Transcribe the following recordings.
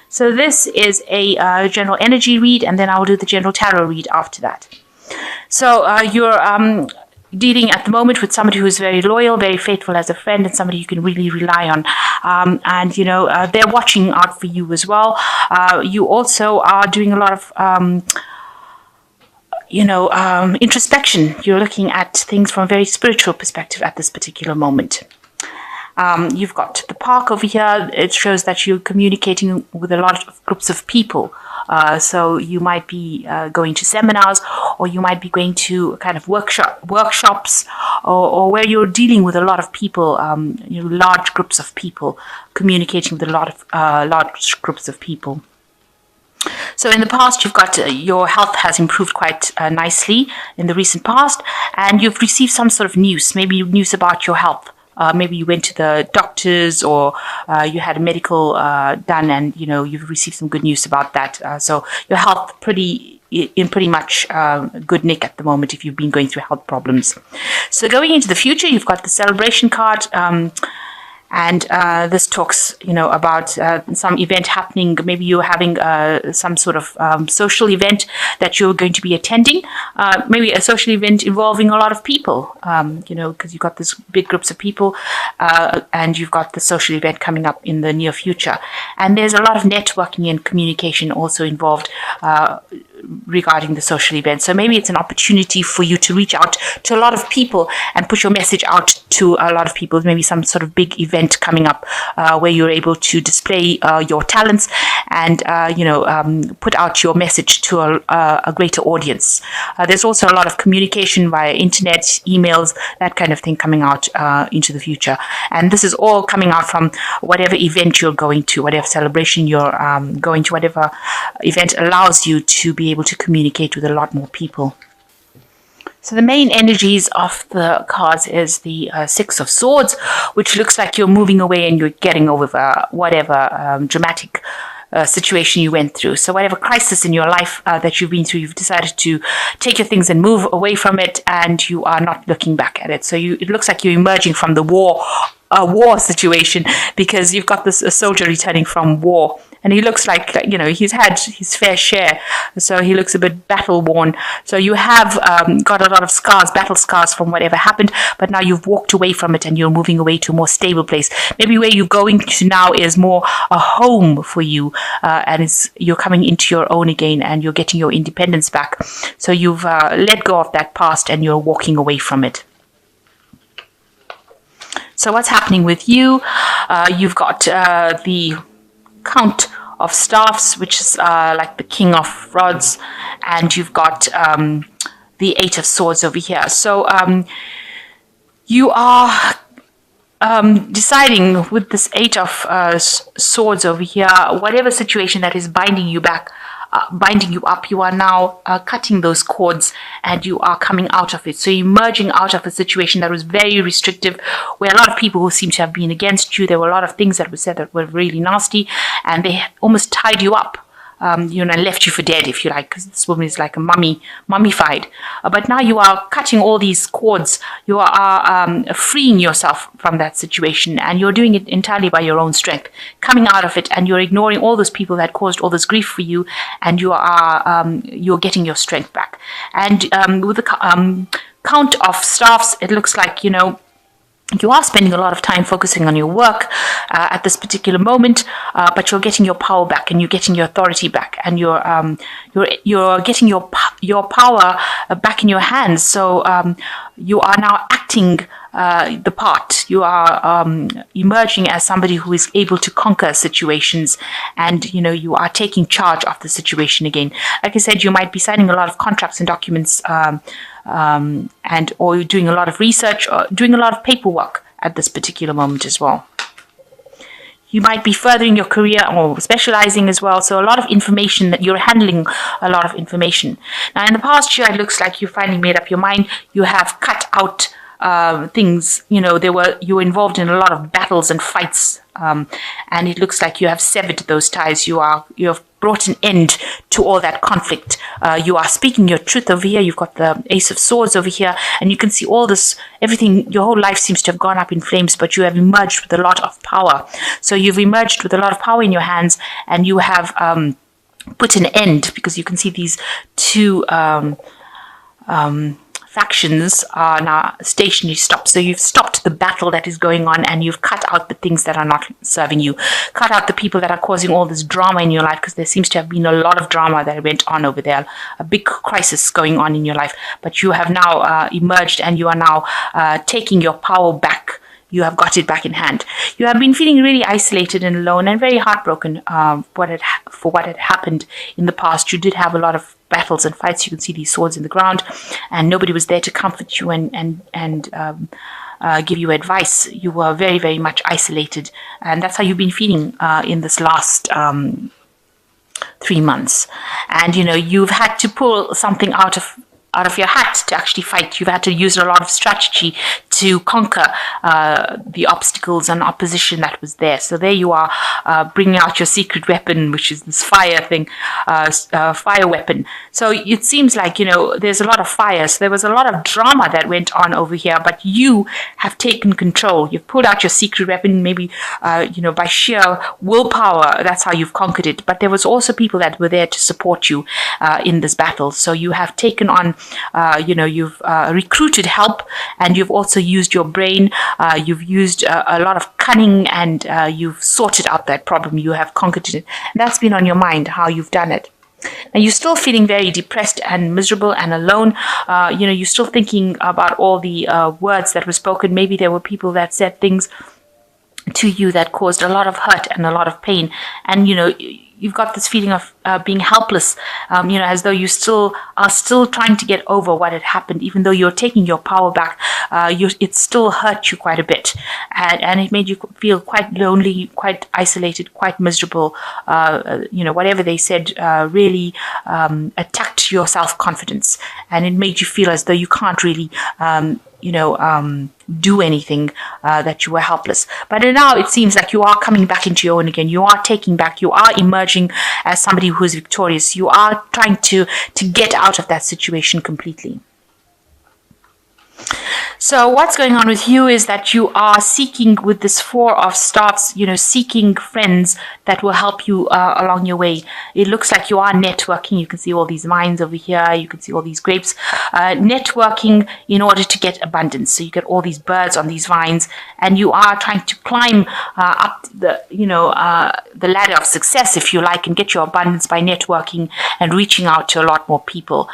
So this is a general energy read, and then I will do the general tarot read after that. So you're dealing at the moment with somebody who's very loyal, very faithful as a friend, and somebody you can really rely on. And they're watching out for you as well. You also are doing a lot of introspection. You're looking at things from a very spiritual perspective at this particular moment. You've got the park over here. It shows that you're communicating with a lot of groups of people. So you might be going to seminars, or you might be going to kind of workshops, or where you're dealing with a lot of people, large groups of people, communicating with a lot of large groups of people. So in the past, you've got your health has improved quite nicely in the recent past, and you've received some sort of news, maybe news about your health. Maybe you went to the doctors, or you had a medical done, and you've received some good news about that. So your health in pretty much good nick at the moment if you've been going through health problems. So going into the future, you've got the celebration card. And this talks, about some event happening. Maybe you're having some sort of social event that you're going to be attending. Maybe a social event involving a lot of people, because you've got this big groups of people, and you've got the social event coming up in the near future. And there's a lot of networking and communication also involved regarding the social event. So maybe it's an opportunity for you to reach out to a lot of people and put your message out to a lot of people. Maybe some sort of big event coming up where you're able to display your talents and put out your message to a greater audience. There's also a lot of communication via internet, emails, that kind of thing coming out into the future. And this is all coming out from whatever event you're going to, whatever celebration you're going to, whatever event allows you to be able to communicate with a lot more people. So the main energies of the cards is the Six of Swords, which looks like you're moving away and you're getting over whatever dramatic situation you went through. So whatever crisis in your life that you've been through, you've decided to take your things and move away from it, and you are not looking back at it. So it looks like you're emerging from the war situation, because you've got this soldier returning from war. And he looks like, he's had his fair share. So he looks a bit battle worn. So you have got a lot of scars, battle scars from whatever happened. But now you've walked away from it and you're moving away to a more stable place. Maybe where you're going to now is more a home for you. And you're coming into your own again, and you're getting your independence back. So you've let go of that past and you're walking away from it. So what's happening with you? You've got the Count of Staffs, which is like the King of Rods, and you've got the Eight of Swords over here. So you are deciding with this Eight of Swords over here, whatever situation that is binding you up, you are now cutting those cords and you are coming out of it. So you're emerging out of a situation that was very restrictive, where a lot of people who seem to have been against you, there were a lot of things that were said that were really nasty, and they almost tied you up. And left you for dead, if you like, because this woman is like a mummified. But now you are cutting all these cords. You are freeing yourself from that situation, and you're doing it entirely by your own strength, coming out of it, and you're ignoring all those people that caused all this grief for you, and you're getting your strength back. And with the Count of Staffs, it looks like you are spending a lot of time focusing on your work at this particular moment, but you're getting your power back, and you're getting your authority back, and you're getting your power back in your hands. So you are now acting the part. You are emerging as somebody who is able to conquer situations, and you are taking charge of the situation again. Like I said, you might be signing a lot of contracts and documents, or you're doing a lot of research, or doing a lot of paperwork at this particular moment as well. You might be furthering your career or specializing as well. So a lot of information, that you're handling a lot of information. Now in the past year, it looks like you finally made up your mind. You have cut out things, you were involved in a lot of battles and fights and it looks like you have severed those ties. You have brought an end to all that conflict. You are speaking your truth over here. You've got the Ace of Swords over here, and you can see all this, everything, your whole life seems to have gone up in flames, but you have emerged with a lot of power. So you've emerged with a lot of power in your hands, and you have put an end, because you can see these two factions are now stationary stopped. So you've stopped the battle that is going on, and you've cut out the things that are not serving you. Cut out the people that are causing all this drama in your life, because there seems to have been a lot of drama that went on over there, a big crisis going on in your life. But you have now emerged, and you are now taking your power back. You have got it back in hand. You have been feeling really isolated and alone and very heartbroken for what had happened in the past. You did have a lot of battles and fights. You can see these swords in the ground, and nobody was there to comfort you and give you advice. You were very, very much isolated, and that's how you've been feeling in this last 3 months. And you've had to pull something out of your hat to actually fight. You've had to use a lot of strategy to conquer the obstacles and opposition that was there. So there you are, bringing out your secret weapon, which is this fire thing, fire weapon. So it seems like, there's a lot of fire. So there was a lot of drama that went on over here, but you have taken control. You've pulled out your secret weapon, maybe, by sheer willpower. That's how you've conquered it. But there was also people that were there to support you in this battle. So you have taken on, you've recruited help, and you've also used your brain. You've used a lot of cunning, and you've sorted out that problem. You have conquered it. And that's been on your mind, how you've done it. Now, you're still feeling very depressed and miserable and alone. You're still thinking about all the words that were spoken. Maybe there were people that said things to you that caused a lot of hurt and a lot of pain. And, you've got this feeling of being helpless, as though you are still trying to get over what had happened, even though you're taking your power back. It still hurt you quite a bit, and it made you feel quite lonely, quite isolated, quite miserable. Whatever they said really attacked your self-confidence, and it made you feel as though you can't really do anything, that you were helpless. But now it seems like you are coming back into your own again. You are taking back, you are emerging as somebody who is victorious. You are trying to get out of that situation completely. So what's going on with you is that you are seeking, with this Four of Staffs, seeking friends that will help you along your way. It looks like you are networking. You can see all these vines over here. You can see all these grapes. Networking in order to get abundance. So you get all these birds on these vines, and you are trying to climb up the ladder of success, if you like, and get your abundance by networking and reaching out to a lot more people,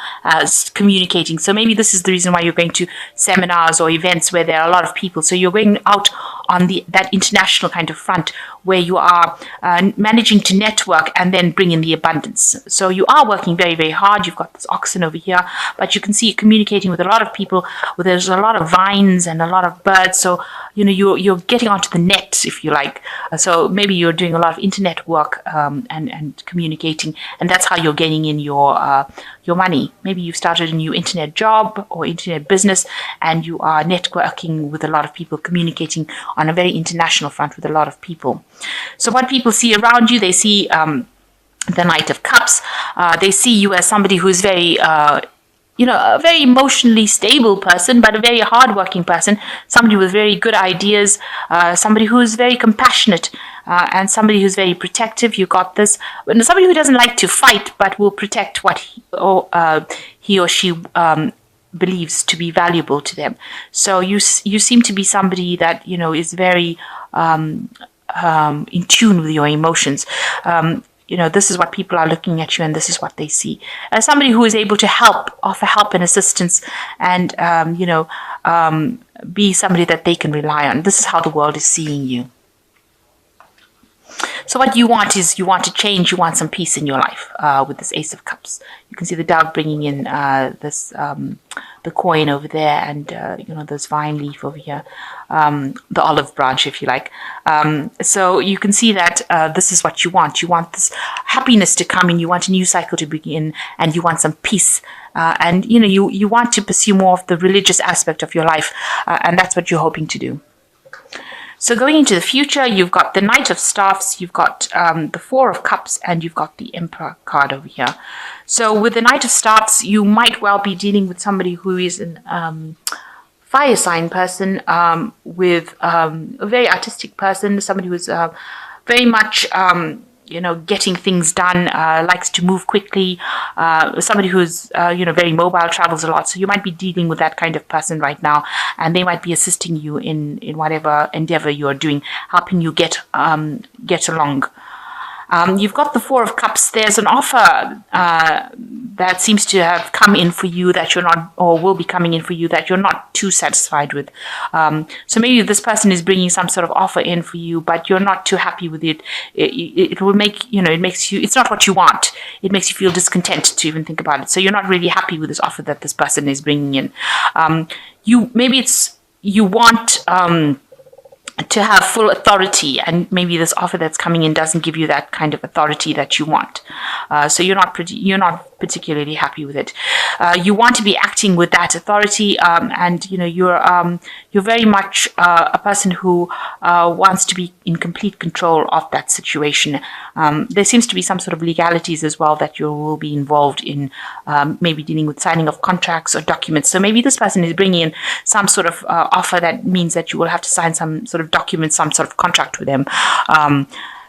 communicating. So maybe this is the reason why you're going to seminars or events where there are a lot of people. So you're going out on that international kind of front where you are managing to network and then bring in the abundance. So you are working very, very hard. You've got this oxen over here, but you can see communicating with a lot of people. There's a lot of vines and a lot of birds. So you're getting onto the net, if you like. So maybe you're doing a lot of internet work and communicating, and that's how you're getting in your money. Maybe you've started a new internet job or internet business, and you are networking with a lot of people, communicating on a very international front with a lot of people. So what people see around you, they see the Knight of Cups. They see you as somebody who's very a very emotionally stable person, but a very hardworking person, somebody with very good ideas, somebody who is very compassionate, and somebody who's very protective. You got this. Somebody who doesn't like to fight, but will protect what he or she believes to be valuable to them. So you seem to be somebody that is very in tune with your emotions. This is what people are looking at you, and this is what they see. As somebody who is able to offer help and assistance, and be somebody that they can rely on. This is how the world is seeing you. So what you want is, you want to change, you want some peace in your life with this Ace of Cups. You can see the dove bringing in the coin over there, and this vine leaf over here, the olive branch, if you like. So you can see that this is what you want. You want this happiness to come in, you want a new cycle to begin, and you want some peace. And you want to pursue more of the religious aspect of your life, and that's what you're hoping to do. So going into the future, you've got the Knight of Staffs, you've got the Four of Cups, and you've got the Emperor card over here. So with the Knight of Staffs, you might well be dealing with somebody who is an fire sign person, with a very artistic person, somebody who's very much getting things done, likes to move quickly, somebody who's, very mobile, travels a lot. So you might be dealing with that kind of person right now, and they might be assisting you in whatever endeavor you're doing, helping you get along. You've got the Four of Cups. There's an offer that seems to have come in for you that you're not, or will be coming in for you that you're not too satisfied with. So maybe this person is bringing some sort of offer in for you, but you're not too happy with it. It will make, it makes you, it's not what you want. It makes you feel discontent to even think about it. So you're not really happy with this offer that this person is bringing in. You want to have full authority, and maybe this offer that's coming in doesn't give you that kind of authority that you want. So you're not particularly happy with it. You want to be acting with that authority, and you're very much a person who wants to be in complete control of that situation. There seems to be some sort of legalities as well that you will be involved in, maybe dealing with signing of contracts or documents. So maybe this person is bringing in some sort of offer that means that you will have to sign some sort of document, some sort of contract with them.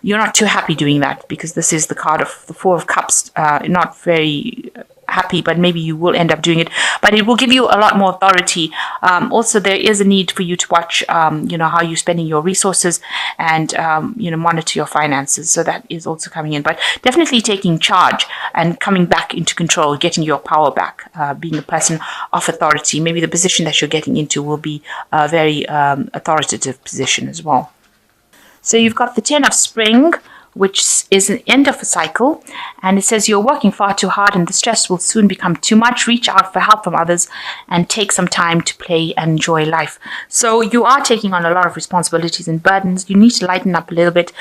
You're not too happy doing that because this is the card of the Four of Cups. Not very happy, but maybe you will end up doing it. But it will give you a lot more authority. Also, there is a need for you to watch, how you're spending your resources and, monitor your finances. So that is also coming in. But definitely taking charge and coming back into control, getting your power back, being a person of authority. Maybe the position that you're getting into will be a very authoritative position as well. So you've got the Ten of Spring, which is an end of a cycle, and it says you're working far too hard and the stress will soon become too much. Reach out for help from others and take some time to play and enjoy life. So you are taking on a lot of responsibilities and burdens. You need to lighten up a little bit.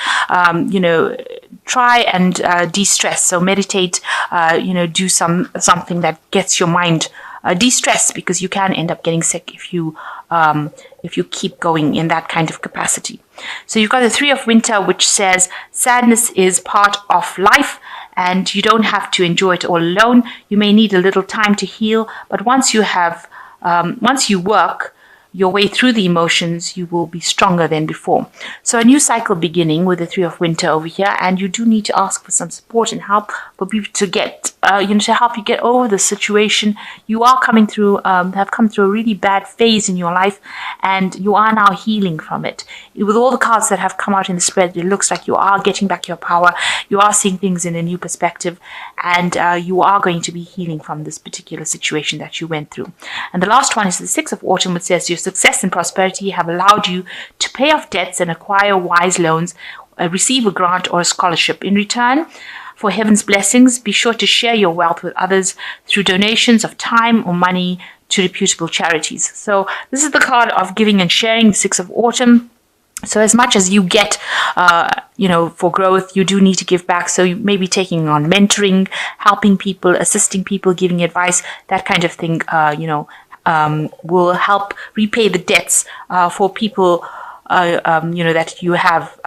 Try and de-stress. So meditate, do something that gets your mind de-stress, because you can end up getting sick if you keep going in that kind of capacity. So you've got the Three of Winter, which says sadness is part of life and you don't have to enjoy it all alone. You may need a little time to heal, but once you work your way through the emotions, you will be stronger than before. So a new cycle beginning with the Three of Winter over here, and you do need to ask for some support and help for people to get, to help you get over the situation. You are coming through, have come through a really bad phase in your life, and you are now healing from it. With all the cards that have come out in the spread, it looks like you are getting back your power. You are seeing things in a new perspective, and you are going to be healing from this particular situation that you went through. And the last one is the Six of Autumn, which says your success and prosperity have allowed you to pay off debts and acquire wise loans, receive a grant or a scholarship. In return for heaven's blessings, be sure to share your wealth with others through donations of time or money to reputable charities. So this is the card of giving and sharing, the Six of Autumn. So as much as you get, for growth, you do need to give back. So you may be taking on mentoring, helping people, assisting people, giving advice, that kind of thing, will help repay the debts for people, that you have,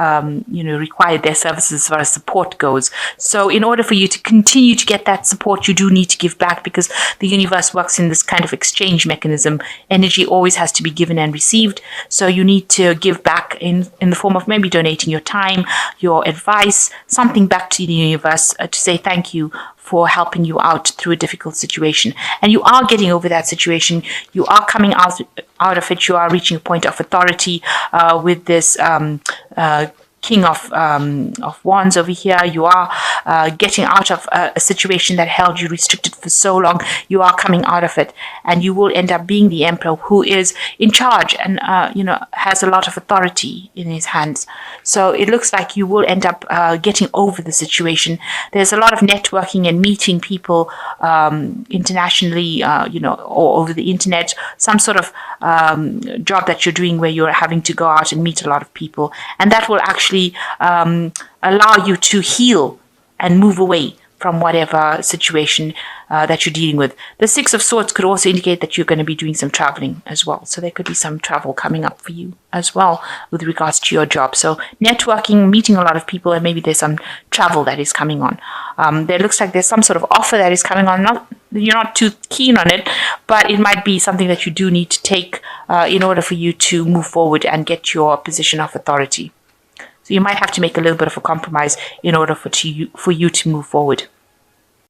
required their services as far as support goes. So in order for you to continue to get that support, you do need to give back, because the universe works in this kind of exchange mechanism. Energy always has to be given and received. So you need to give back in the form of maybe donating your time, your advice, something back to the universe to say thank you for helping you out through a difficult situation. And you are getting over that situation. You are coming out of it. You are reaching a point of authority with this King of Wands over here. You are getting out of a situation that held you restricted for so long. You are coming out of it, and you will end up being the Emperor, who is in charge and has a lot of authority in his hands. So it looks like you will end up getting over the situation. There's a lot of networking and meeting people internationally, or over the internet. Some sort of job that you're doing where you're having to go out and meet a lot of people, and that will actually allow you to heal and move away from whatever situation that you're dealing with. The Six of Swords could also indicate that you're going to be doing some traveling as well. So there could be some travel coming up for you as well with regards to your job. So networking, meeting a lot of people, and maybe there's some travel that is coming on. There looks like there's some sort of offer that is coming on. You're not too keen on it, but it might be something that you do need to take in order for you to move forward and get your position of authority. So you might have to make a little bit of a compromise in order for you to move forward.